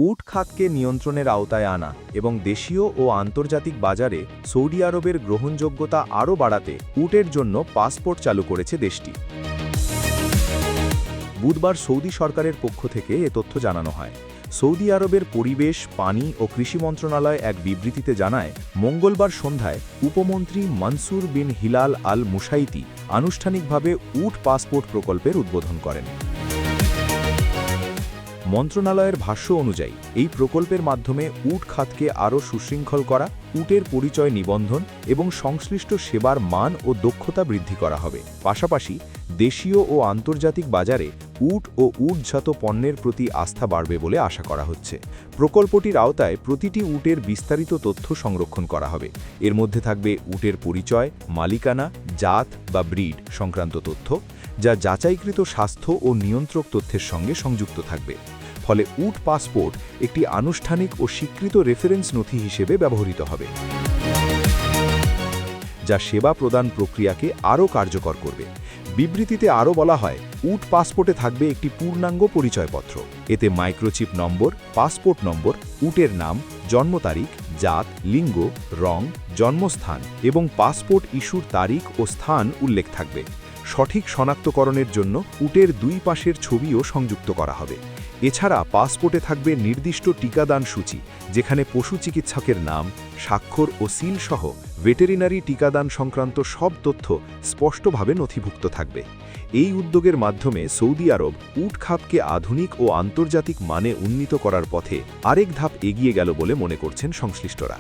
উট খাতকে নিয়ন্ত্রণের আওতায় আনা এবং দেশীয় ও আন্তর্জাতিক বাজারে সৌদি আরবের গ্রহণযোগ্যতা আরও বাড়াতে উটের জন্য পাসপোর্ট চালু করেছে দেশটি। বুধবার সৌদি সরকারের পক্ষ থেকে এ তথ্য জানানো হয়। সৌদি আরবের পরিবেশ, পানি ও কৃষি মন্ত্রণালয় এক বিবৃতিতে জানায়, মঙ্গলবার সন্ধ্যায় উপমন্ত্রী মনসুর বিন হিলাল আল মুসাইতি আনুষ্ঠানিকভাবে উট পাসপোর্ট প্রকল্পের উদ্বোধন করেন। মন্ত্রণালয়ের ভাষ্য অনুযায়ী এই প্রকল্পের মাধ্যমে উট খাতকে আরও সুশৃঙ্খল করা, উটের পরিচয় নিবন্ধন এবং সংশ্লিষ্ট সেবার মান ও দক্ষতা বৃদ্ধি করা হবে। পাশাপাশি দেশীয় ও আন্তর্জাতিক বাজারে উট ও উটজাত পণ্যের প্রতি আস্থা বাড়বে বলে আশা করা হচ্ছে। প্রকল্পটির আওতায় প্রতিটি উটের বিস্তারিত তথ্য সংরক্ষণ করা হবে। এর মধ্যে থাকবে উটের পরিচয়, মালিকানা, জাত বা ব্রিড সংক্রান্ত তথ্য, যা যাচাইকৃত স্বাস্থ্য ও নিয়ন্ত্রক তথ্যের সঙ্গে সংযুক্ত থাকবে। ফলে উট পাসপোর্ট একটি আনুষ্ঠানিক ও স্বীকৃত রেফারেন্স নথি হিসেবে ব্যবহৃত হবে, যা সেবা প্রদান প্রক্রিয়াকে আরও কার্যকর করবে। বিবৃতিতে আরও বলা হয়, উট পাসপোর্টে থাকবে একটি পূর্ণাঙ্গ পরিচয়পত্র। এতে মাইক্রোচিপ নম্বর, পাসপোর্ট নম্বর, উটের নাম, জন্ম তারিখ, জাত, লিঙ্গ, রং, জন্মস্থান এবং পাসপোর্ট ইস্যুর তারিখ ও স্থান উল্লেখ থাকবে। সঠিক শনাক্তকরণের জন্য উটের দুই পাশের ছবিও সংযুক্ত করা হবে। এছাড়া পাসপোর্টে থাকবে নির্দিষ্ট টিকাদান সূচি, যেখানে পশু চিকিৎসকের নাম, স্বাক্ষর ও সিল সহ ভেটেরিনারি টিকাদান সংক্রান্ত সব তথ্য স্পষ্টভাবে নথিভুক্ত থাকবে। এই উদ্যোগের মাধ্যমে সৌদি আরব উট খাতকে আধুনিক ও আন্তর্জাতিক মানে উন্নীত করার পথে আরেক ধাপ এগিয়ে গেল বলে মনে করছেন সংশ্লিষ্টরা।